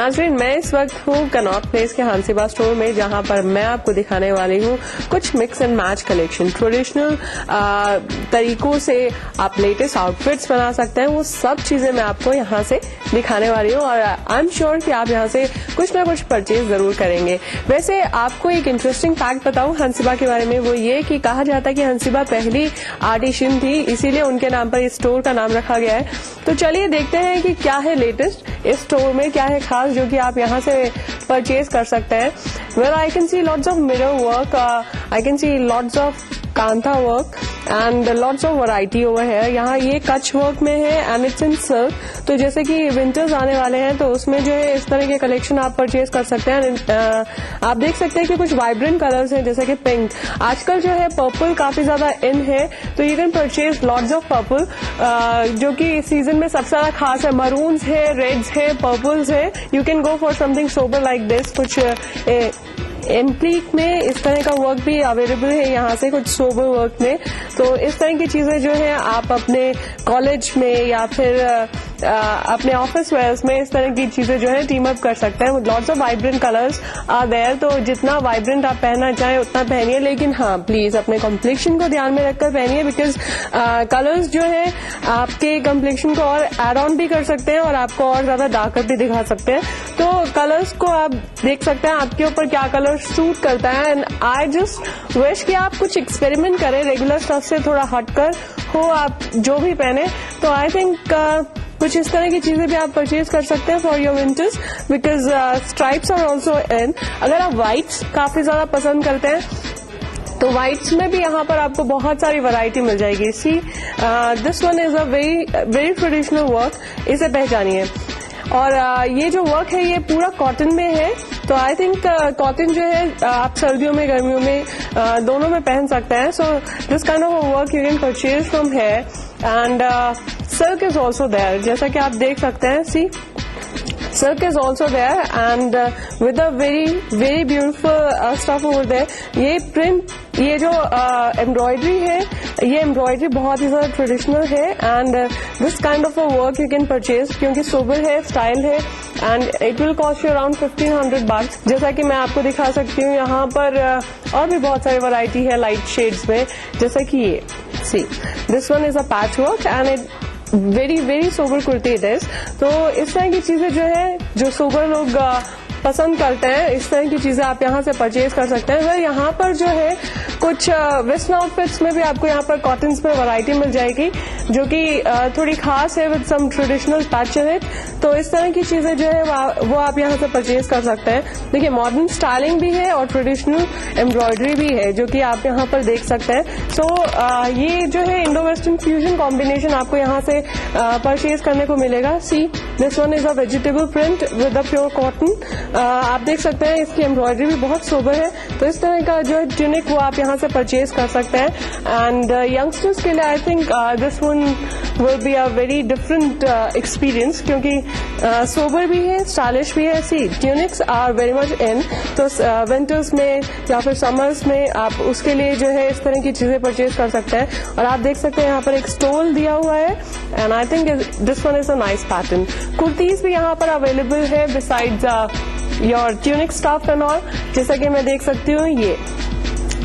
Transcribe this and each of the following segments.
नाज़रीन, मैं इस वक्त हूँ कनॉट प्लेस के हंसीबा स्टोर में, जहाँ पर मैं आपको दिखाने वाली हूँ कुछ mix and match collection. Traditional तरीकों से आप लेटेस्ट आउटफिट्स बना सकते हैं, वो सब चीजें मैं आपको यहाँ से दिखाने वाली हूँ और आई एम श्योर कि आप यहाँ से कुछ ना कुछ परचेज जरूर करेंगे। वैसे आपको एक इंटरेस्टिंग फैक्ट बताऊं हंसीबा के बारे में, वो ये कि कहा जाता है कि हंसीबा पहली आर्टिशियन थी, इसीलिए उनके नाम पर इस स्टोर का नाम रखा गया है। तो चलिए देखते हैं कि क्या है लेटेस्ट इस स्टोर में, क्या है खास जो कि आप यहाँ से परचेज कर सकते हैं। Well, I can see lots of mirror work, I can see lots of kantha work and lots of variety over है। यहाँ ये कच वर्क में है एंड इट्स इन सिल्क। तो जैसे कि विंटर्स आने वाले हैं तो उसमें जो है इस तरह के कलेक्शन आप परचेज कर सकते हैं। आप देख सकते हैं कि कुछ वाइब्रेंट कलर्स हैं, जैसे कि पिंक। आजकल जो है पर्पल काफी ज्यादा इन है, तो you can purchase lots of purple, जो कि इस सीजन में सबसे ज्यादा खास है। मरून्स है, रेड्स है, पर्पल्स है। You can go for something sober like this. कुछ एम्प्लीक में इस तरह का वर्क भी अवेलेबल है यहाँ से, कुछ सोबर वर्क में। तो इस तरह की चीजें जो है आप अपने कॉलेज में या फिर अपने ऑफिस वेयर्स में इस तरह की चीजें जो है टीम अप कर सकते हैं। Lots of vibrant colours are there, तो जितना वाइब्रेंट आप पहनना चाहें उतना पहनिए, लेकिन हाँ प्लीज अपने कॉम्प्लेक्शन को ध्यान में रखकर पहनिए, बिकॉज कलर्स जो है आपके कॉम्प्लेक्शन को और एड ऑन भी कर सकते हैं और आपको और ज्यादा डार्कर भी दिखा सकते हैं। तो कलर्स को आप देख सकते हैं आपके ऊपर क्या कलर सूट करता है। एंड आई जस्ट विश कि आप कुछ एक्सपेरिमेंट करें, रेगुलर स्टफ से थोड़ा हटकर हो आप जो भी पहने। तो आई थिंक कुछ इस तरह की चीजें भी आप परचेज कर सकते हैं for your winters, because stripes are also in. अगर आप व्हाइट्स काफी ज्यादा पसंद करते हैं तो व्हाइट्स में भी यहाँ पर आपको बहुत सारी वैरायटी मिल जाएगी। सी this one is a very traditional work, इसे पहचानिए। और ये जो वर्क है ये पूरा कॉटन में है, तो आई थिंक कॉटन जो है आप सर्दियों में गर्मियों में दोनों में पहन सकते हैं। So this kind of work you can purchase from hair and silk is also there, जैसा कि आप देख सकते हैं। सी silk is also there and with a very beautiful stuff over there. ये print, ये जो एम्ब्रॉयडरी है, ये एम्ब्रॉयडरी बहुत ही ज्यादा ट्रेडिशनल है and this kind of a work you can purchase, क्योंकि सोबर है, स्टाइल है and it will cost you around 1500 bucks। जैसा कि मैं आपको दिखा सकती हूँ यहाँ पर और भी बहुत सारी वैरायटी है लाइट शेड्स में, जैसा कि ये सी this one is a patch work and it very sober kurti it is. तो इस तरह की चीजें जो है जो सोबर लोग पसंद करते हैं, इस तरह की चीजें आप यहाँ से परचेज कर सकते हैं। फिर यहाँ पर जो है कुछ वेस्टर्न आउटफिट्स में भी आपको यहाँ पर कॉटन्स में वैरायटी मिल जाएगी, जो कि थोड़ी खास है with some traditional touch in it. तो इस तरह की चीजें जो है वो आप यहाँ से परचेज कर सकते हैं। देखिए, मॉडर्न स्टाइलिंग भी है और ट्रेडिशनल एम्ब्रॉयडरी भी है, जो कि आप यहाँ पर देख सकते हैं। सो ये जो है इंडो वेस्टर्न फ्यूजन कॉम्बिनेशन आपको यहाँ से परचेज करने को मिलेगा। सी this one is a vegetable print with a pure cotton. आप देख सकते हैं इसकी एम्ब्रॉयडरी भी बहुत सोबर है। तो इस तरह का जो है ट्यूनिक वो आप यहाँ से परचेज कर सकते हैं एंड यंगस्टर्स के लिए I think this one will be a very different experience, क्योंकि सोबर भी है, स्टाइलिश भी है। See tunics are very much in, तो विंटर्स में या फिर समर्स में आप उसके लिए जो है इस तरह की चीजें परचेज कर सकते हैं। और आप देख सकते हैं यहाँ पर एक स्टोल दिया हुआ है and I think this one is a nice pattern. Kurtis भी यहाँ पर अवेलेबल है besides your tunic stuff and all, जैसा कि मैं देख सकती हूँ। ये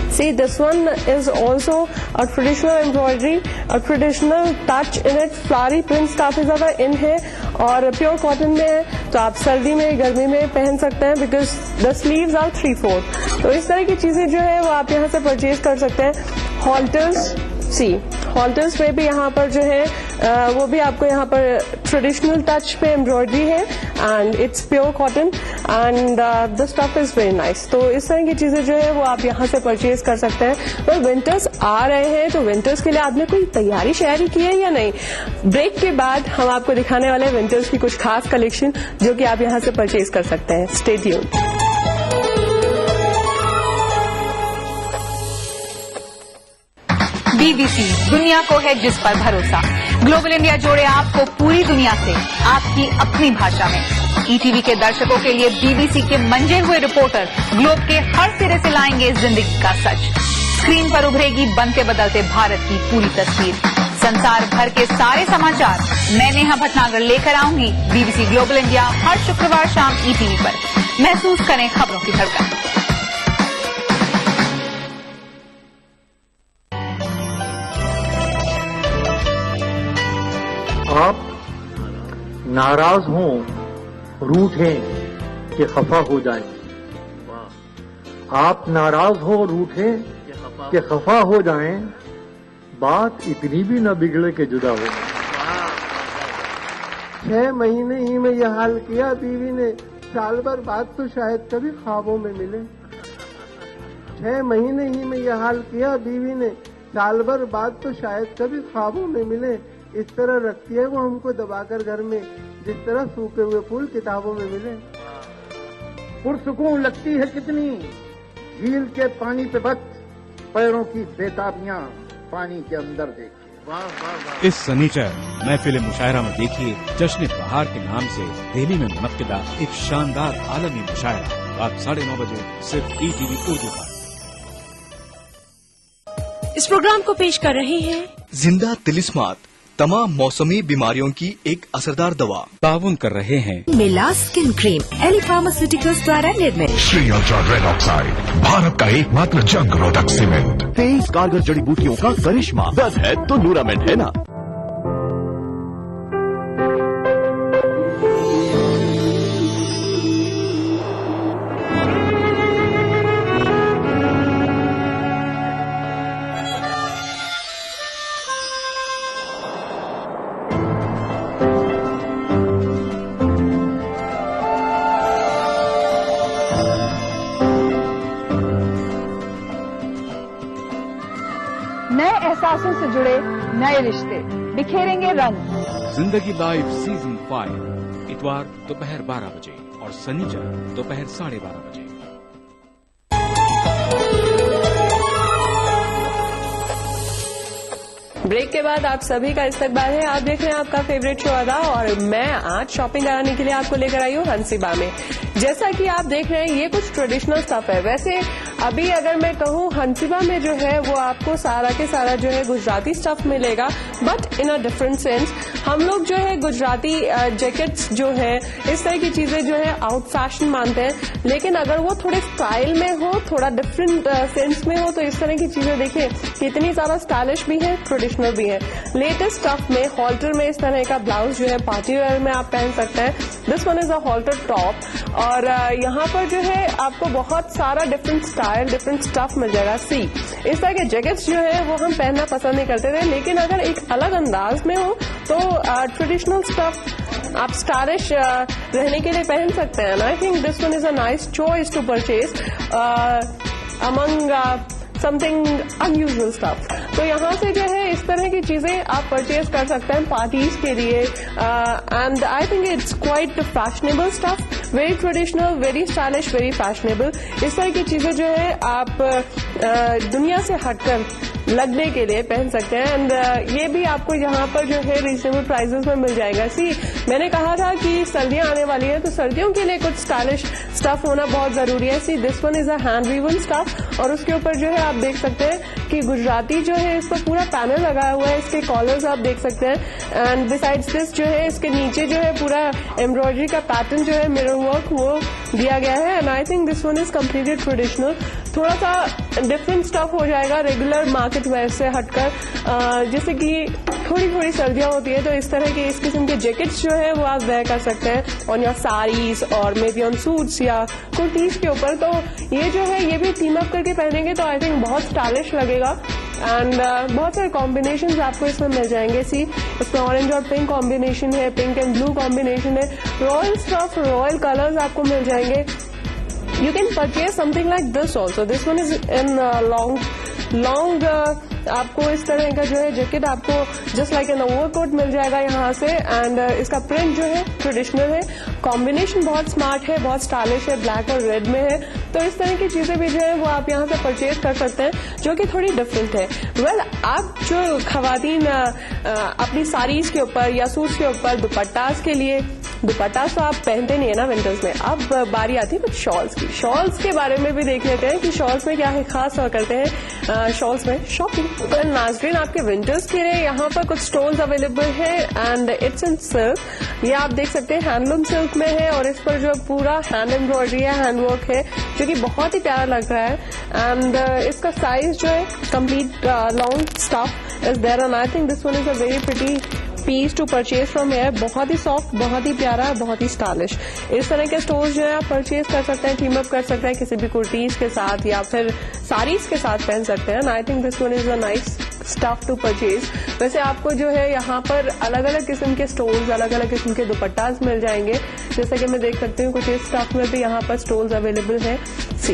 See, this one is also a traditional embroidery, a traditional touch in it. Phulari prints काफी ज्यादा इन है और प्योर कॉटन में है, तो आप सर्दी में गर्मी में पहन सकते हैं, बिकॉज द स्लीव्स आर 3/4। तो इस तरह की चीजें जो है वो आप यहाँ से परचेज कर सकते हैं। हॉल्टर्स, सी हॉल्टर्स पे भी यहाँ पर जो है वो भी आपको यहाँ पर ट्रेडिशनल टच पे एम्ब्रॉयडरी है and it's pure cotton and the stuff is very nice. तो इस तरह की चीजें जो है वो आप यहाँ से परचेज कर सकते हैं। तो विंटर्स आ रहे हैं, तो विंटर्स के लिए आपने कोई तैयारी शैयारी की है या नहीं? ब्रेक के बाद हम आपको दिखाने वाले हैं विंटर्स की कुछ खास कलेक्शन, जो कि आप यहाँ से परचेज कर सकते हैं। Stay tuned. BBC दुनिया को है जिस पर भरोसा। ग्लोबल इंडिया जोड़े आपको पूरी दुनिया से आपकी अपनी भाषा में। ETV के दर्शकों के लिए BBC के मंजे हुए रिपोर्टर ग्लोब के हर सिरे से लाएंगे जिंदगी का सच। स्क्रीन पर उभरेगी बनते बदलते भारत की पूरी तस्वीर। संसार भर के सारे समाचार मैं नेहा भटनागर लेकर आऊंगी बीबीसी ग्लोबल इंडिया हर शुक्रवार शाम ईटीवी पर। महसूस करें खबरों की धड़कन। आप नाराज हों, रूठें कि खफा हो जाएं। आप नाराज हो, रूठें कि खफा हो जाएं, बात इतनी भी न बिगड़े कि जुदा हो। 6 महीने ही में यह हाल किया बीवी ने, साल भर बाद तो शायद कभी ख्वाबों में मिले। 6 महीने ही में यह हाल किया बीवी ने, साल भर बाद तो शायद कभी ख्वाबों में मिले। इस तरह रखती है वो हमको दबाकर घर में, जिस तरह सूखे हुए फूल किताबों में मिले। पुरसुकून लगती है कितनी झील के पानी पे बच, पैरों की बेताबियां पानी के अंदर देखिए। इस सनीचर महफिल मुशायरा में देखिए जश्न बहार के नाम से दिल्ली में मुनक्किदा एक शानदार आलमी मुशायरा रात 9:30 बजे सिर्फ ईटीवी उर्दू पर। इस प्रोग्राम को पेश कर रहे हैं जिंदा तिलिस्मात, तमाम मौसमी बीमारियों की एक असरदार दवा। ताउन कर रहे हैं मिला स्किन क्रीम एली फार्मास्यूटिकल्स द्वारा निर्मित। Shri ultra red oxide, Bharat का एकमात्र जंग रोधक सीमेंट। 23 कारगर जड़ी बूटियों का करिश्मा, दर्द है तो न्यूरामेंट है ना। नए एहसासों से जुड़े नए रिश्ते बिखेरेंगे रंग। जिंदगी लाइव सीजन 5 इतवार दोपहर 12 बजे और शनिचर दोपहर 12:30 बजे। ब्रेक के बाद आप सभी का इस्तकबाल है। आप देख रहे हैं आपका फेवरेट शो अदा और मैं आज शॉपिंग कराने के लिए आपको लेकर आई हूँ हंसीबा में। जैसा कि आप देख रहे हैं ये कुछ ट्रेडिशनल स्टफ है। वैसे अभी अगर मैं कहूँ हंसीबा में जो है वो आपको सारा के सारा जो है गुजराती स्टफ मिलेगा, but in a different sense. हम लोग जो है गुजराती जैकेट्स जो है इस तरह की चीजें जो है आउट फैशन मानते हैं, लेकिन अगर वो थोड़े स्टाइल में हो, थोड़ा डिफरेंट सेंस में हो तो इस तरह की चीजें देखिए कितनी ज्यादा स्टाइलिश भी है, ट्रेडिशनल भी है। लेटेस्ट स्टफ में हॉल्टर में इस तरह का ब्लाउज जो है पार्टी वेयर में आप पहन सकते हैं। This one is a halter top और यहाँ पर जो है आपको बहुत सारा डिफरेंट स्टाइल, डिफरेंट स्टफ मिल जाएगा। सी इस तरह के जैकेट्स जो है वो हम पहनना पसंद नहीं करते थे, लेकिन अगर एक अलग अंदाज में हो तो ट्रेडिशनल स्टफ आप स्टाइलिश रहने के लिए पहन सकते हैं। I think this one is a nice choice to purchase among something unusual stuff. तो यहाँ से जो है इस तरह की चीजें आप परचेज कर सकते हैं पार्टीज के लिए and I think it's quite fashionable stuff, very traditional, very stylish, very fashionable. इस तरह की चीजें जो है आप दुनिया से हटकर लगने के लिए पहन सकते हैं एंड ये भी आपको यहाँ पर जो है रीजनेबल प्राइसेस में मिल जाएगा। सी मैंने कहा था कि सर्दियां आने वाली है तो सर्दियों के लिए कुछ स्टाइलिश स्टफ होना बहुत जरूरी है। See this one is a hand woven stuff और उसके ऊपर जो है आप देख सकते हैं कि गुजराती जो है इस पर पूरा पैनल लगाया हुआ है, इसके कॉलर्स आप देख सकते हैं एंड बिसाइड्स दिस जो है इसके नीचे जो है पूरा एम्ब्रॉयडरी का पैटर्न जो है मिरर वर्क वो दिया गया है and I think this one is completely traditional. थोड़ा सा डिफरेंट स्टफ हो जाएगा रेगुलर मार्केट वेयर से हटकर, जैसे कि थोड़ी थोड़ी सर्दियां होती है तो इस तरह के इस किस्म के जैकेट्स जो है वो आप वेयर कर सकते हैं ऑन योर साड़ीज और मे बी ऑन सूट्स या कुर्तीज के ऊपर। तो ये जो है ये भी टीम अप करके पहनेंगे तो आई थिंक बहुत स्टाइलिश लगेगा एंड बहुत सारे कॉम्बिनेशन आपको इसमें मिल जाएंगे। सी इसमें ऑरेंज और पिंक कॉम्बिनेशन है, पिंक एंड ब्लू कॉम्बिनेशन है, रॉयल स्टफ, रॉयल कलर्स आपको मिल जाएंगे। You can purchase something like this also. This one is in long आपको इस तरह का जो है जैकेट आपको जस्ट लाइक एन ओवरकोट मिल जाएगा यहाँ से एंड इसका प्रिंट जो है ट्रेडिशनल है, कॉम्बिनेशन बहुत स्मार्ट है, बहुत स्टाइलिश है, ब्लैक और रेड में है। तो इस तरह की चीजें भी जो है वो आप यहाँ से परचेज कर सकते हैं जो कि थोड़ी डिफरेंट है। वेल आप जो खवातीन अपनी साड़ीज के ऊपर या सूट्स के ऊपर दुपट्टास के लिए दुपट्टा तो आप पहनते नहीं है ना विंटर्स में। अब बारी आती है कुछ शॉल्स की। शॉल्स के बारे में भी देख लेते हैं कि शॉल्स में क्या है खास और करते हैं शॉल्स में शॉपिंग। तो नाजरीन, आपके विंटर्स के लिए यहाँ पर कुछ स्टोल्स अवेलेबल है एंड इट्स इन सिल्क। ये आप देख सकते हैं हैंडलूम सिल्क में है और इस पर जो पूरा हैंड एम्ब्रॉयडरी है, हैंडवर्क है, जो कि बहुत ही प्यारा लग रहा है। एंड इसका साइज जो है complete long stuff is there and I think this one is a very pretty piece to purchase from here. बहुत ही सॉफ्ट, बहुत ही प्यारा, बहुत ही स्टाइलिश। इस तरह के स्टोर्स जो है आप परचेज कर सकते हैं, टीम अप कर सकते हैं किसी भी कुर्तीज के साथ या फिर साड़ीज के साथ पहन सकते हैं। I think this one is a nice stuff to purchase. वैसे आपको जो है यहाँ पर अलग अलग किस्म के स्टोल्स, अलग अलग किस्म के दुपट्टास मिल जाएंगे। जैसे कि मैं देख सकती हूँ कुछ इस स्टफ में भी यहाँ पर स्टोल्स अवेलेबल है। सी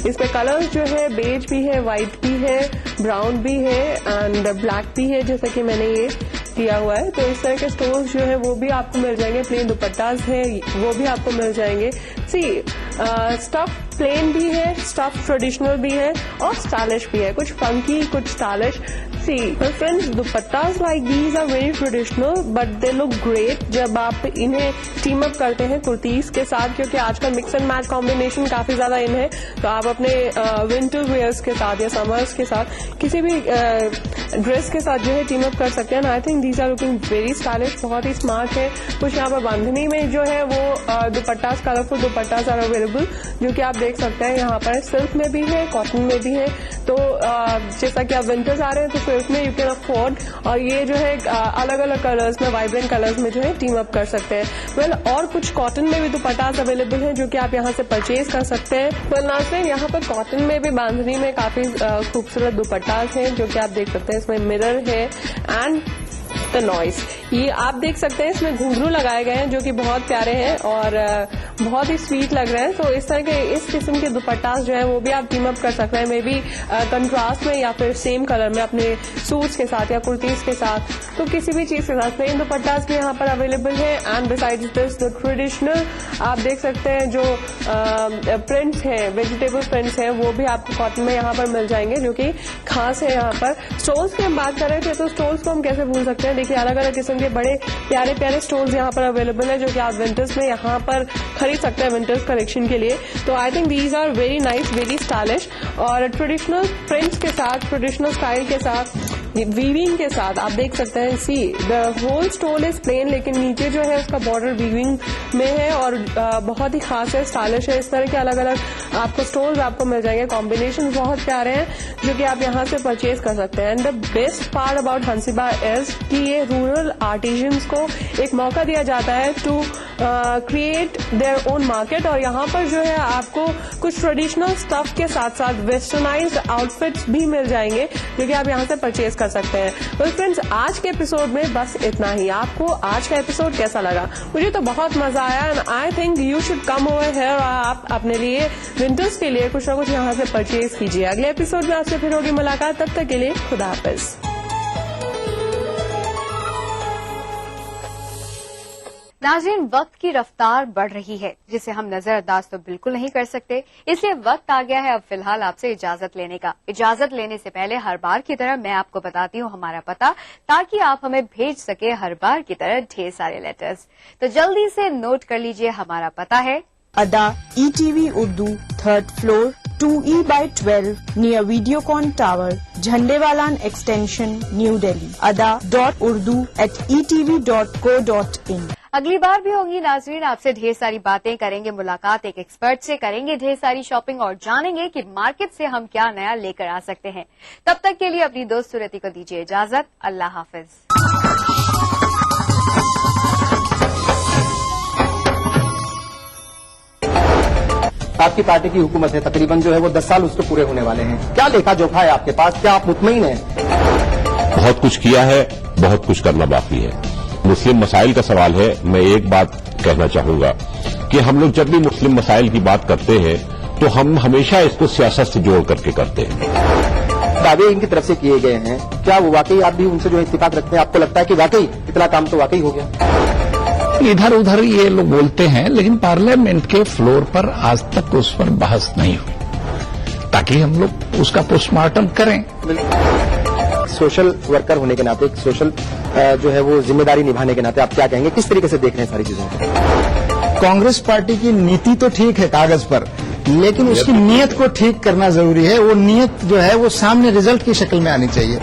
इसमें कलर्स जो है बेज भी है, व्हाइट भी है, ब्राउन भी है एंड ब्लैक भी है, जैसा कि मैंने ये किया हुआ है। तो इस तरह के स्टोर्स जो है वो भी आपको मिल जाएंगे। प्लेन दुपट्टास है वो भी आपको मिल जाएंगे। सी स्टफ प्लेन भी है, स्टफ ट्रेडिशनल भी है और स्टाइलिश भी है, कुछ फंकी कुछ stylish. See friends, dupattas like these are very traditional but they look great जब आप इन्हें टीम अप करते हैं कुर्तीज के साथ, क्योंकि आजकल मिक्स एंड मैच कॉम्बिनेशन काफी ज्यादा इन है। तो आप अपने विंटर वेयर्स के साथ या समर्स के साथ किसी भी ड्रेस के साथ जो है टीम अप कर सकते हैं। I think these are looking very stylish, बहुत ही स्मार्ट है। कुछ यहाँ पर बांधनी में जो है वो दुपट्टास, कलरफुल दुपट्टास आर अवेलेबल, जो कि आप देख सकते हैं यहाँ पर सिल्क में भी है, कॉटन में भी है। तो जैसा कि आप विंटर्स आ रहे हैं तो सिल्क में यू कैन अफोर्ड, और ये जो है अलग अलग कलर्स में, वाइब्रेंट कलर्स में जो है टीम अप कर सकते हैं। वेल और कुछ कॉटन में भी दुपट्टास अवेलेबल हैं जो कि आप यहाँ से परचेज कर सकते हैं। वेल नाज़रीन, यहाँ पर कॉटन में भी बांधनी में काफी खूबसूरत दुपट्टास हैं जो कि आप देख सकते हैं। इसमें मिरर है एंड द नॉइस, ये आप देख सकते हैं इसमें घुंघरू लगाए गए हैं जो कि बहुत प्यारे हैं और बहुत ही स्वीट लग रहे हैं। तो इस तरह के इस किस्म के दुपट्टास जो है वो भी आप टीम अप कर सकते हैं, मे बी कंट्रास्ट में या फिर सेम कलर में अपने सूट्स के साथ या कुर्तीज के साथ। तो किसी भी चीज के साथ प्लेन दुपट्टास भी यहाँ पर अवेलेबल है। And besides this the traditional आप देख सकते हैं जो प्रिंट्स हैं, वेजिटेबल प्रिंट्स हैं, वो भी आपको कॉटन में यहाँ पर मिल जाएंगे जो कि खास है। यहाँ पर स्टोल्स की हम बात कर रहे थे तो स्टोल्स को हम कैसे भूल सकते हैं। देखिए अलग अलग किस्म के बड़े प्यारे प्यारे स्टोल्स यहाँ पर अवेलेबल है जो कि आप विंटर्स में यहाँ पर खरीद सकते हैं विंटर्स कलेक्शन के लिए। तो I think these are very nice, very stylish और ट्रेडिशनल प्रिंट्स के साथ, ट्रेडिशनल स्टाइल के साथ, वीविंग के साथ आप देख सकते हैं। See the whole stole is plain लेकिन नीचे जो है उसका बॉर्डर वीविंग में है और बहुत ही खास है, स्टाइलिश है। इस तरह के अलग अलग आपको स्टोल्स आपको मिल जाएंगे, कॉम्बिनेशन बहुत प्यारे हैं जो कि आप यहाँ से परचेज कर सकते हैं। And the best part about हंसीबा इज कि ये रूरल आर्टिजन्स को एक मौका दिया जाता है to create their own market, और यहाँ पर जो है आपको कुछ ट्रेडिशनल स्टफ के साथ साथ वेस्टर्नाइज्ड आउटफिट्स भी मिल जाएंगे जो कि आप यहाँ से परचेज कर सकते हैं। वेल फ्रेंड्स, आज के एपिसोड में बस इतना ही। आपको आज का एपिसोड कैसा लगा? मुझे तो बहुत मजा आया and I think you should come over here और आप अपने लिए विंटर्स के लिए कुछ ना कुछ यहाँ से परचेज कीजिए। अगले एपिसोड में आपसे फिर होगी मुलाकात, तब तक के लिए खुदा हाफिज। नाज़रीन, वक्त की रफ्तार बढ़ रही है जिसे हम नजरअंदाज तो बिल्कुल नहीं कर सकते, इसलिए वक्त आ गया है अब फिलहाल आपसे इजाजत लेने का। इजाजत लेने से पहले हर बार की तरह मैं आपको बताती हूँ हमारा पता, ताकि आप हमें भेज सके हर बार की तरह ढेर सारे लेटर्स। तो जल्दी से नोट कर लीजिए, हमारा पता है अदा ETV Urdu 3rd floor 2E/12 near Videocon tower, Jhandewalan extension, new Delhi. ada.urdu@etv.co.in। अगली बार भी होंगी नाजरीन आपसे ढेर सारी बातें, करेंगे मुलाकात एक एक्सपर्ट से, करेंगे ढेर सारी शॉपिंग और जानेंगे कि मार्केट से हम क्या नया लेकर आ सकते हैं। तब तक के लिए अपनी दोस्त सूरती को दीजिए इजाजत। अल्लाह हाफिज। आपकी पार्टी की हुकूमत है, तकरीबन जो है वो 10 साल उसको पूरे होने वाले हैं। क्या लेखा जोखा है आपके पास? क्या आप मुतमईन हैं? बहुत कुछ किया है, बहुत कुछ करना बाकी है। मुस्लिम मसाइल का सवाल है। मैं एक बात कहना चाहूंगा कि हम लोग जब भी मुस्लिम मसाइल की बात करते हैं तो हम हमेशा इसको सियासत से जोड़ करके करते हैं। दावे इनकी तरफ से किए गए हैं, क्या वो वाकई आप भी उनसे जो इत्तेफाक रखते हैं? आपको लगता है कि वाकई इतना काम तो वाकई हो गया? इधर उधर ये लोग बोलते हैं, लेकिन पार्लियामेंट के फ्लोर पर आज तक उस पर बहस नहीं हुई, ताकि हम लोग उसका पोस्टमार्टम करें। सोशल वर्कर होने के नाते, एक सोशल जो है वो जिम्मेदारी निभाने के नाते आप क्या कहेंगे, किस तरीके से देख रहे हैं सारी चीजों को? कांग्रेस पार्टी की नीति तो ठीक है कागज पर, लेकिन उसकी नीयत को ठीक करना जरूरी है। वो नीयत जो है वो सामने रिजल्ट की शक्ल में आनी चाहिए।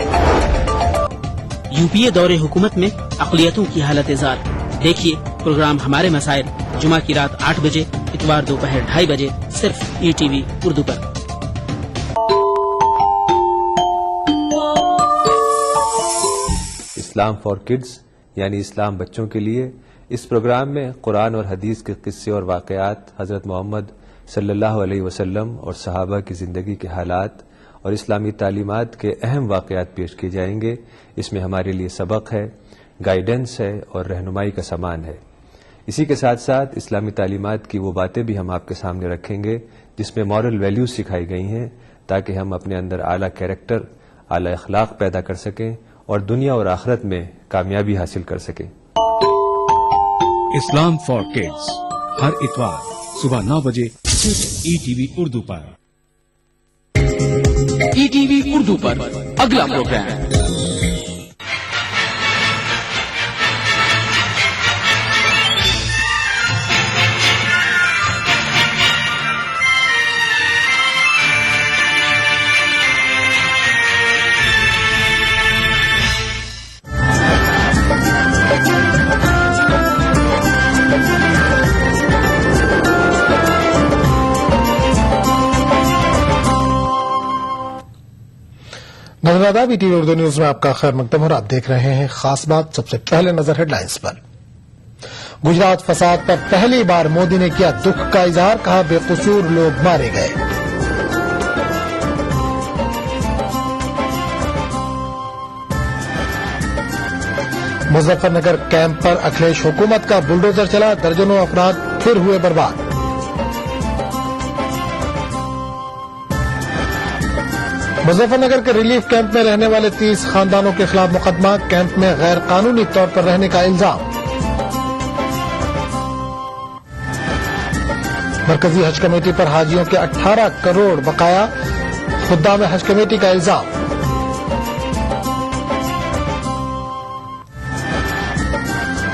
यूपीए दौरे हुकूमत में अक़लियतों की हालत जार। देखिए प्रोग्राम हमारे मसाइल जुमा की रात 8 बजे, इतवार दोपहर 2:30 बजे, सिर्फ ईटीवी उर्दू पर। इस्लाम फॉर किड्स यानी इस्लाम बच्चों के लिए, इस प्रोग्राम में कुरान और हदीस के किस्से और वाक़यात, हज़रत मोहम्मद सल्लल्लाहु अलैहि वसल्लम और सहाबा की ज़िंदगी के हालात और इस्लामी तालीमात के अहम वाक़यात पेश किए जाएंगे। इसमें हमारे लिए सबक है, गाइडेंस है और रहनुमाई का सामान है। इसी के साथ साथ इस्लामी तालीमात की वो बातें भी हम आपके सामने रखेंगे जिसमें मॉरल वैल्यूज सिखाई गई हैं, ताकि हम अपने अंदर आला कैरेक्टर, आला अखलाक पैदा कर सकें और दुनिया और आखिरत में कामयाबी हासिल कर सकें। इस्लाम फॉर किड्स हर इतवार सुबह 9 बजे सिर्फ ईटीवी उर्दू पर। ईटीवी उर्दू पर अगला प्रोग्राम। नजर ईटीवी उर्दू न्यूज में आपका खैर मकदम और आप देख रहे हैं खास बात। सबसे पहले नजर हेडलाइंस पर। गुजरात फसाद पर पहली बार मोदी ने किया दुख का इजहार, कहा बेकसूर लोग मारे गए। मुजफ्फरनगर कैंप पर अखिलेश हुकूमत का बुलडोजर चला, दर्जनों अफराद फिर हुए बर्बाद। मुजफ्फरनगर के रिलीफ कैंप में रहने वाले 30 खानदानों के खिलाफ मुकदमा, कैंप में गैर कानूनी तौर पर रहने का इल्जाम। मरकजी हज कमेटी पर हाजियों के 18 करोड़ बकाया, खुद्दाम हज कमेटी का इल्जाम।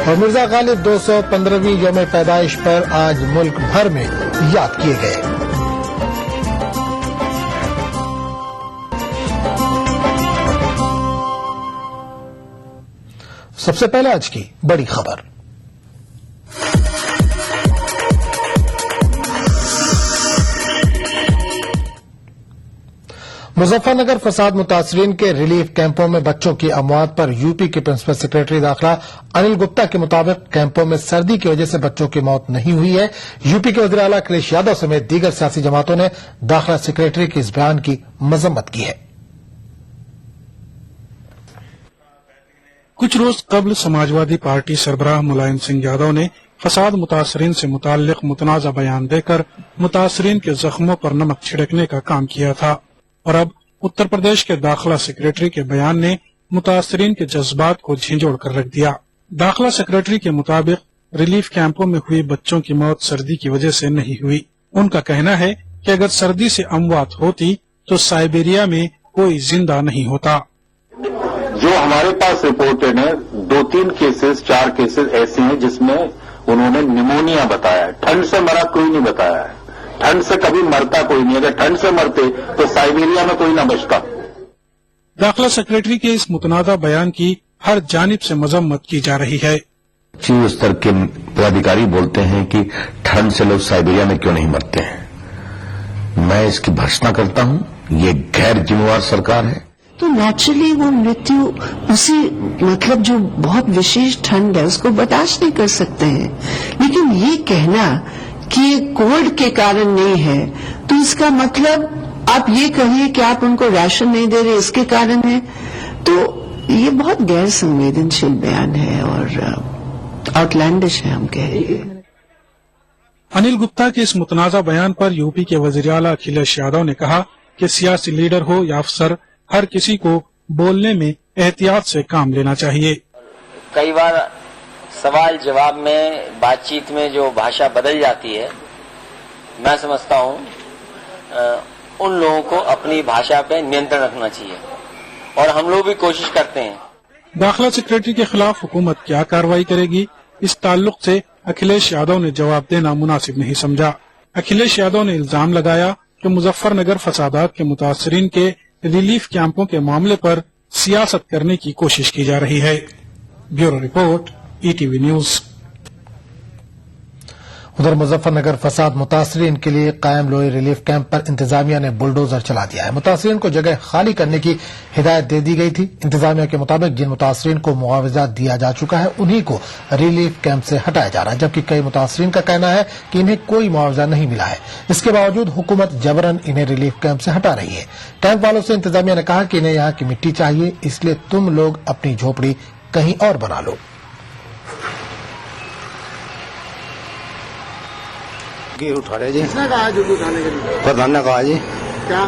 और मिर्जा गालिब 215वीं यौम पैदाइश पर आज मुल्क भर में याद किए गए। सबसे पहले आज की बड़ी खबर। मुजफ्फरनगर फसाद मुतासरीन के रिलीफ कैंपों में बच्चों की अमवात पर यूपी के प्रिंसिपल सेक्रेटरी दाखिला अनिल गुप्ता के मुताबिक कैंपों में सर्दी की वजह से बच्चों की मौत नहीं हुई है। यूपी के वज़ीर आला अखिलेश यादव समेत दीगर सियासी जमातों ने दाखिला सेक्रेटरी के इस बयान की मजम्मत की है। कुछ रोज कबल समाजवादी पार्टी सरबराह मुलायम सिंह यादव ने फसाद मुतासरीन से मुताल्लिक मुतनाज़ा बयान देकर मुतासरीन के जख्मों पर नमक छिड़कने का काम किया था और अब उत्तर प्रदेश के दाखिला सेक्रेटरी के बयान ने मुतासरीन के जज्बात को झिंझोड़ कर रख दिया। दाखिला सेक्रेटरी के मुताबिक रिलीफ कैंपों में हुई बच्चों की मौत सर्दी की वजह से नहीं हुई। उनका कहना है कि अगर सर्दी से अमवात होती तो साइबेरिया में कोई जिंदा नहीं होता। जो हमारे पास रिपोर्टेड है 2-3 केसेस 4 केसेस ऐसे हैं जिसमें उन्होंने निमोनिया बताया है। ठंड से मरा कोई नहीं बताया है। ठंड से कभी मरता कोई नहीं। अगर ठंड से मरते तो साइबेरिया में कोई ना बचता। दाखिला सेक्रेटरी के इस मुतनाज़ा बयान की हर जानिब से मजम्मत की जा रही है। चीफ स्तर के पदाधिकारी बोलते हैं कि ठंड से लोग साइबेरिया में क्यों नहीं मरते हैं। मैं इसकी भर्त्सना करता हूं, ये गैर जिम्मेवार सरकार है। तो नेचुरली वो मृत्यु उसी मतलब जो बहुत विशेष ठंड है उसको बर्दाश्त नहीं कर सकते हैं। लेकिन ये कहना कि ये कोल्ड के कारण नहीं है तो इसका मतलब आप ये कहिए कि आप उनको राशन नहीं दे रहे इसके कारण है, तो ये बहुत गैर संवेदनशील बयान है और आउटलैंडिश है हम कहेंगे। अनिल गुप्ता के इस मुतनाज़ा बयान पर यूपी के वज़ीर आला अखिलेश यादव ने कहा कि सियासी लीडर हो या अफसर, हर किसी को बोलने में एहतियात से काम लेना चाहिए। कई बार सवाल जवाब में बातचीत में जो भाषा बदल जाती है, मैं समझता हूं उन लोगों को अपनी भाषा पे नियंत्रण रखना चाहिए और हम लोग भी कोशिश करते हैं। दाखिला सेक्रेटरी के खिलाफ हुकूमत क्या कार्रवाई करेगी, इस ताल्लुक से अखिलेश यादव ने जवाब देना मुनासिब नहीं समझा। अखिलेश यादव ने इल्जाम लगाया कि मुजफ्फरनगर फसादात के मुतासरीन के रिलीफ कैंपों के मामले पर सियासत करने की कोशिश की जा रही है। Bureau report, ETV news. उधर मुजफ्फरनगर फसाद मुतासरीन के लिए कायम लोई रिलीफ कैंप पर इंतजामिया ने बुलडोजर चला दिया है। मुतासरीन को जगह खाली करने की हिदायत दे दी गई थी। इंतजामिया के मुताबिक जिन मुतासरीन को मुआवजा दिया जा चुका है उन्हीं को रिलीफ कैंप से हटाया जा रहा है, जबकि कई मुतासरीन का कहना है कि इन्हें कोई मुआवजा नहीं मिला है। इसके बावजूद हुकूमत जबरन इन्हें रिलीफ कैंप से हटा रही है। कैंप वालों से इंतजामिया ने कहा कि इन्हें यहाँ की मिट्टी चाहिए, इसलिए तुम लोग अपनी झोपड़ी कहीं और बना लो। उठा रहे जी, किसने कहा जुग्गी उठाने के लिए? प्रधान ने कहा जी, क्या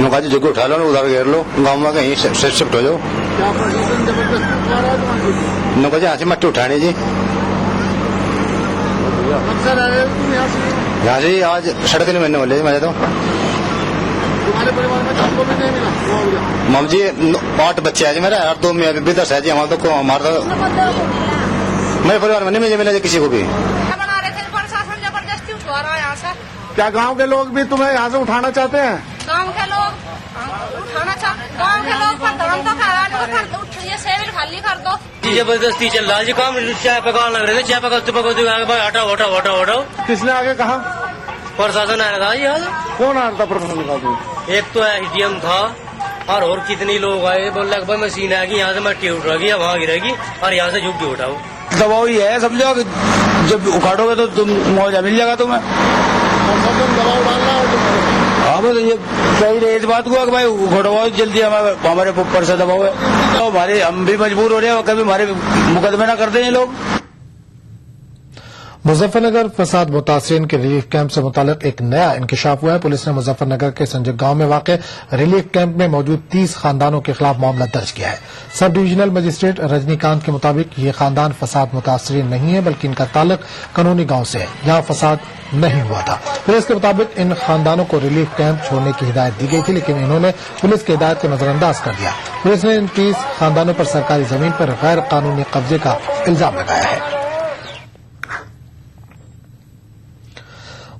कहा जी जुग्गी उठा लो, उधर घेर लो, गाँव में कहीं शिफ्ट हो जाओ। क्या प्रशासन जबरदस्ती कर रहा है तुम्हारी? नो कहा जी यहाँ से मट्टी उठाने जी, कब से रह रहे हो तुम यहाँ से? यहाँ से आज 3.5 महीने बोले मैं तो। तुम्हारे परिवार में आपको भी नहीं मिला मुआवजा? मम जी 8 बच्चे हैं जी मेरे, और 2 में 10 है जी। हमारा तो हमारा मेरे परिवार में नहीं मिला जी किसी को भी। क्या गांव के लोग भी तुम्हें यहाँ से उठाना चाहते हैं? गांव के लोग उठाना चाहते, गांव के लोग प्रधान तो ये सेविल खाली कर दो। जबरदस्ती चल रहा है जी काम, चाय पकाने लग रहे थे, चाय पकाते हटाओ हटाओ हटाओ हटाओ। किसने आगे कहा? प्रशासन आया था यहाँ। कौन आया था प्रशासन का? एक तो SDM था और कितने लोग आए, बोल रहे भाई मशीन आएगी यहाँ से मट्टी उठ रही है, वहाँ गिरेगी और यहाँ से झुग्गी उठाओ। दबाव ही है, समझो जब उखाड़ोगे तो तुम मुआवजा मिल जाएगा तुम्हें। दबाव डालना है हाँ बस ये सही रहे इस बात को कि भाई उखाड़ो जल्दी, हमारे ऊपर से दबाव है तो हमारे हम भी मजबूर हो रहे हैं और कभी हमारे मुकदमे ना करते हैं लोग। मुजफ्फरनगर फसाद मुतासरीन के रिलीफ कैंप से मुतालिक एक नया इंकशाफ हुआ है। पुलिस ने मुजफ्फरनगर के संजय गांव में वाक़ रिलीफ कैंप में मौजूद 30 खानदानों के खिलाफ मामला दर्ज किया है। सब डिविजनल मजिस्ट्रेट रजनीकांत के मुताबिक ये खानदान फसाद मुतासरीन नहीं है, बल्कि इनका ताल्लुक कानूनी गांव से है, यहाँ फसाद नहीं हुआ था। पुलिस के मुताबिक इन खानदानों को रिलीफ कैंप छोड़ने की हिदायत दी गई थी, लेकिन इन्होंने पुलिस की हिदायत को नजरअंदाज कर दिया। पुलिस ने इन 30 खानदानों पर सरकारी जमीन पर गैर कानूनी कब्जे का इल्जाम लगाया है।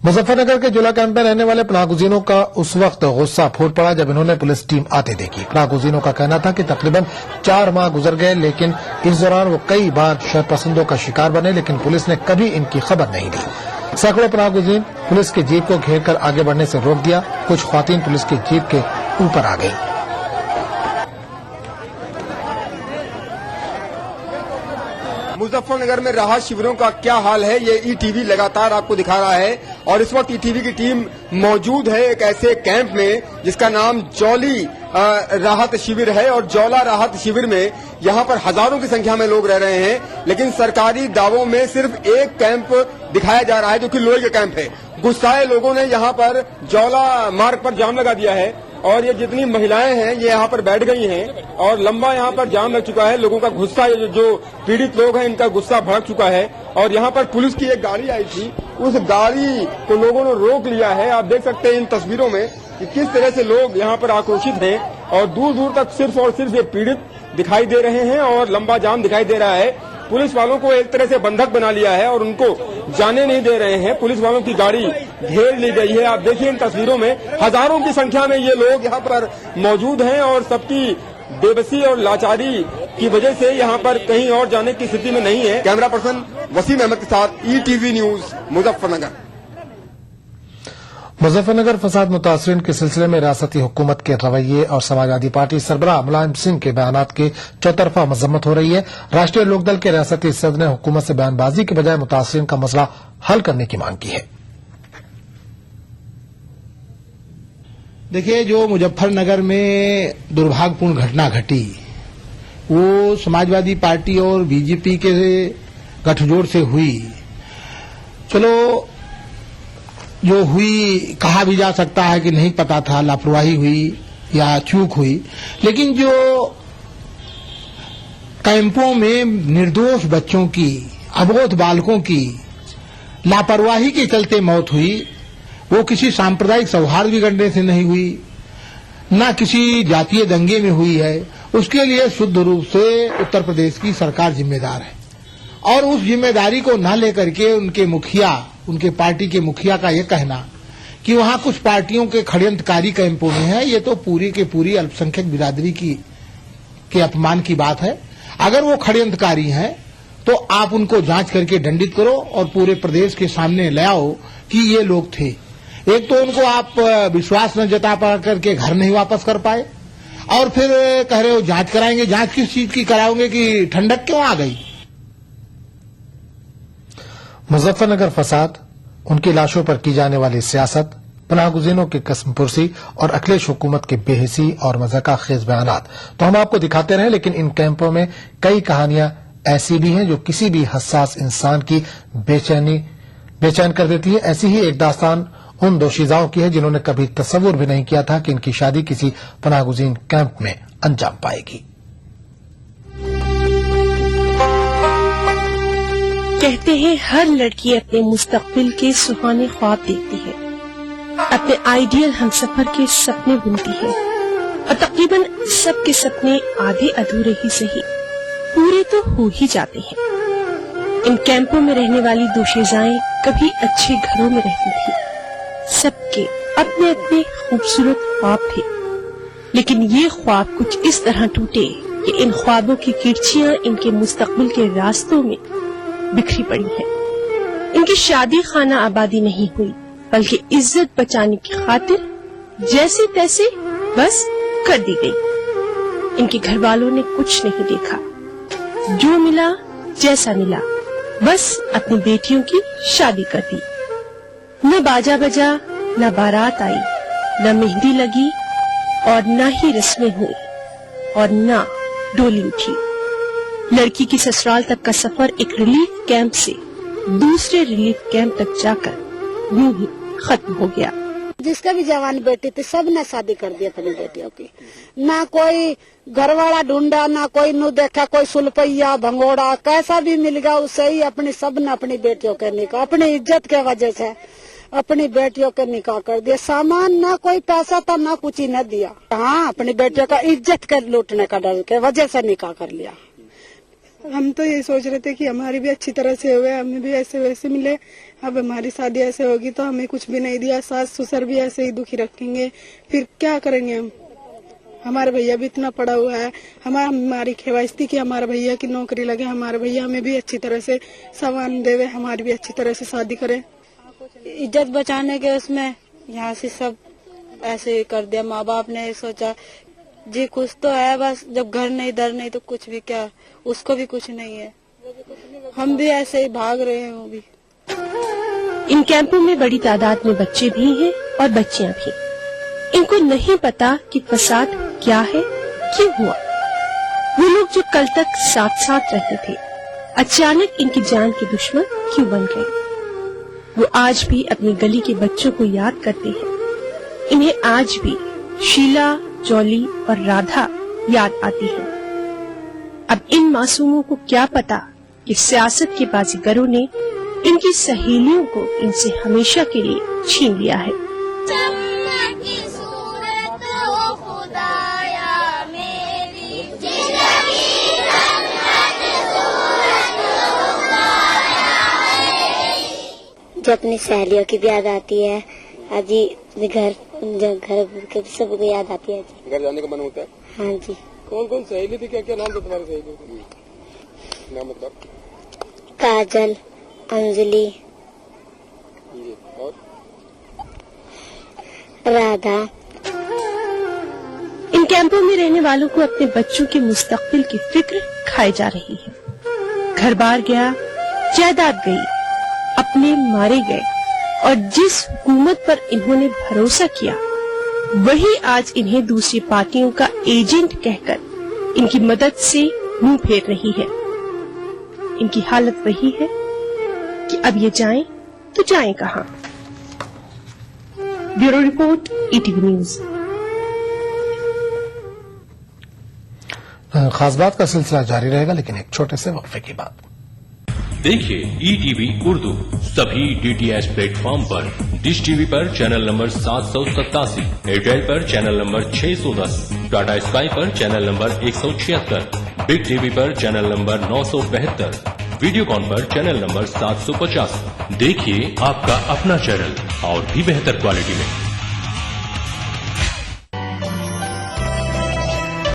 मुजफ्फरनगर के जुला कैंप में रहने वाले पनाहगुजीनों का उस वक्त गुस्सा फूट पड़ा जब इन्होंने पुलिस टीम आते देखी। पनाहगुजीनों का कहना था कि तकरीबन 4 माह गुजर गए, लेकिन इस दौरान वो कई बार शरपसंदों का शिकार बने, लेकिन पुलिस ने कभी इनकी खबर नहीं दी। सैकड़ों पनाहगुजीन पुलिस की जीप को घेर कर आगे बढ़ने से रोक दिया। कुछ ख्वातीन पुलिस की जीप के ऊपर आ गई। मुजफ्फरनगर में राहत शिविरों का क्या हाल है ये ETV लगातार आपको दिखा रहा है और इस वक्त ETV की टीम मौजूद है एक ऐसे कैंप में जिसका नाम जौली राहत शिविर है और जौला राहत शिविर में यहाँ पर हजारों की संख्या में लोग रह रहे हैं, लेकिन सरकारी दावों में सिर्फ एक कैंप दिखाया जा रहा है जो कि लोहे का कैंप है। गुस्साए लोगों ने यहाँ पर जौला मार्ग पर जाम लगा दिया है और ये जितनी महिलाएं हैं ये यहाँ पर बैठ गई हैं और लंबा यहाँ पर जाम लग चुका है। लोगों का गुस्सा, जो पीड़ित लोग हैं इनका गुस्सा भड़क चुका है और यहाँ पर पुलिस की एक गाड़ी आई थी, उस गाड़ी को लोगों ने रोक लिया है। आप देख सकते हैं इन तस्वीरों में कि किस तरह से लोग यहाँ पर आक्रोशित हैं और दूर दूर तक सिर्फ और सिर्फ ये पीड़ित दिखाई दे रहे हैं और लंबा जाम दिखाई दे रहा है। पुलिस वालों को एक तरह से बंधक बना लिया है और उनको जाने नहीं दे रहे हैं। पुलिस वालों की गाड़ी घेर ली गई है। आप देखिए इन तस्वीरों में हजारों की संख्या में ये लोग यहाँ पर मौजूद हैं और सबकी बेबसी और लाचारी की वजह से यहाँ पर कहीं और जाने की स्थिति में नहीं है। कैमरा पर्सन वसीम अहमद के साथ ETV न्यूज मुजफ्फरनगर। मुजफ्फरनगर फसाद मुतासरीन के सिलसिले में रियासती हुकूमत के रवैये और समाजवादी पार्टी सरबराह मुलायम सिंह के बयानात की चौतरफा मजम्मत हो रही है। राष्ट्रीय लोकदल के रियासती सदर ने हुकूमत से बयानबाजी के बजाय मुतासरीन का मसला हल करने की मांग की है। देखिए, जो मुजफ्फरनगर में दुर्भाग्यपूर्ण घटना घटी वो समाजवादी पार्टी और बीजेपी के गठजोड़ से हुई। चलो, जो हुई कहा भी जा सकता है कि नहीं पता था, लापरवाही हुई या चूक हुई, लेकिन जो कैंपों में निर्दोष बच्चों की, अबोध बालकों की लापरवाही के चलते मौत हुई, वो किसी सांप्रदायिक सौहार्द बिगड़ने से नहीं हुई, न किसी जातीय दंगे में हुई है उसके लिए शुद्ध रूप से उत्तर प्रदेश की सरकार जिम्मेदार है। और उस जिम्मेदारी को न लेकर के उनके मुखिया, उनके पार्टी के मुखिया का यह कहना कि वहां कुछ पार्टियों के षड्यंत्रकारी कैंपों में है, ये तो पूरी के पूरी अल्पसंख्यक बिरादरी के अपमान की बात है। अगर वो षड्यंत्रकारी हैं तो आप उनको जांच करके दंडित करो और पूरे प्रदेश के सामने ले आओ कि ये लोग थे। एक तो उनको आप विश्वास न जता पा करके घर नहीं वापस कर पाए, और फिर कह रहे हो जांच कराएंगे। जांच किस चीज की कराओगे कि ठंडक क्यों आ गई? मुजफ्फरनगर फसाद, उनकी लाशों पर की जाने वाली सियासत, पनाहगुजीनों की कसमपुरसी और अखिलेश हुकूमत के बेहिसी और मज़ाक़खेज़ बयानात तो हम आपको दिखाते रहे, लेकिन इन कैंपों में कई कहानियां ऐसी भी हैं जो किसी भी हसास इंसान की बेचैन कर देती है। ऐसी ही एक दास्तान उन दोशीज़ाओं की है जिन्होंने कभी तसव्वुर भी नहीं किया था कि इनकी शादी किसी पनाहगुजीन कैंप में अंजाम पाएगी। कहते हैं हर लड़की अपने मुस्तकबिल के सुहाने ख्वाब देखती है, अपने आइडियल हमसफर के सपने बुनती है, और तकरीबन सबके सपने आधे अधूरे ही सही पूरे तो हो ही जाते हैं। इन कैंपों में रहने वाली दोशीज़ाएं कभी अच्छे घरों में रहती थी। सबके अपने अपने खूबसूरत ख्वाब थे, लेकिन ये ख्वाब कुछ इस तरह टूटे कि इन ख्वाबों की किरचियां इनके मुस्तकबिल के रास्तों में बिखरी पड़ी हैं। इनकी शादी खाना आबादी नहीं हुई, बल्कि इज्जत बचाने की खातिर जैसे तैसे बस कर दी गई। इनके घर वालों ने कुछ नहीं देखा, जो मिला जैसा मिला, बस अपनी बेटियों की शादी कर दी। न बाजा बजा, न बारात आई, न मेहंदी लगी, और न ही रस्में हुई, और न डोली उठी। लड़की की ससुराल तक का सफर एक रिलीफ कैंप से दूसरे रिलीफ कैंप तक जाकर यूं ही खत्म हो गया। जिसका भी जवान बेटी थी सब ने शादी कर दी अपनी बेटियों की। ना कोई घरवाला ढूंढा, ना कोई नु देखा, कोई सुलपैया भंगोड़ा कैसा भी मिल गया उससे ही अपनी सब ने अपनी बेटियों के निकाह, अपनी इज्जत के वजह से अपनी बेटियों के निकाह कर दिया। सामान ना कोई पैसा था, ना कुछ ही न दिया। हाँ, अपनी बेटियों का इज्जत कर लूटने का डर के वजह से निकाह कर लिया। हम तो ये सोच रहे थे कि हमारी भी अच्छी तरह से हुए, हमें भी ऐसे वैसे मिले। अब हमारी शादी ऐसे होगी तो हमें कुछ भी नहीं दिया, सास ससुर भी ऐसे ही दुखी रखेंगे, फिर क्या करेंगे हम? हमारे भैया भी इतना पड़ा हुआ है, हमारी ख्वाहिश थी कि हमारे भैया की नौकरी लगे, हमारे भैया हमें भी अच्छी तरह से सामान देवे, हमारी भी अच्छी तरह से शादी करे। इज्जत बचाने के उसमें यहाँ से सब ऐसे कर दिया। माँ बाप ने सोचा जी कुछ तो है, बस जब घर नहीं दर नहीं तो कुछ भी क्या, उसको भी कुछ नहीं है। हम भी ऐसे ही भाग रहे हैं। वो भी इन कैंपों में बड़ी तादाद में बच्चे भी हैं और बच्चियां भी। इनको नहीं पता कि फसाद क्या है, क्यों हुआ। वो लोग जो कल तक साथ साथ रहते थे, अचानक इनकी जान के दुश्मन क्यों बन गए। वो आज भी अपनी गली के बच्चों को याद करते हैं। इन्हें आज भी शीला, जॉली और राधा याद आती है। अब इन मासूमों को क्या पता कि सियासत के बाजीगरों ने इनकी सहेलियों को इनसे हमेशा के लिए छीन लिया है। जो अपनी सहेलियों की भी याद आती है, अजी घर के सबको याद आती है। घर जाने का मन होता है? हाँ जी। कौन कौन सहेली थी, क्या क्या नाम था तुम्हारे सहेलियों का? नाम बताओ। काजल, अंजलि, और राधा। इन कैंपों में रहने वालों को अपने बच्चों के मुस्तकबिल की फिक्र खाई जा रही है। घर बार गया, जायदाद गई, अपने मारे गए, और जिस हुकूमत पर इन्होंने भरोसा किया वही आज इन्हें दूसरी पार्टियों का एजेंट कहकर इनकी मदद से मुंह फेर रही है। इनकी हालत वही है कि अब ये जाएं तो जाएं कहां। Bureau report, ETV news. खास बात का सिलसिला जारी रहेगा, लेकिन एक छोटे से वक्फे की बात। देखिए ईटीवी उर्दू सभी डीटीएच प्लेटफॉर्म पर डिश टीवी पर चैनल नंबर 787, एयरटेल पर चैनल नंबर 610, टाटा स्काई पर चैनल नंबर 176, बिग टीवी पर चैनल नंबर 972, वीडियोकॉन पर चैनल नंबर 750। देखिए आपका अपना चैनल और भी बेहतर क्वालिटी में।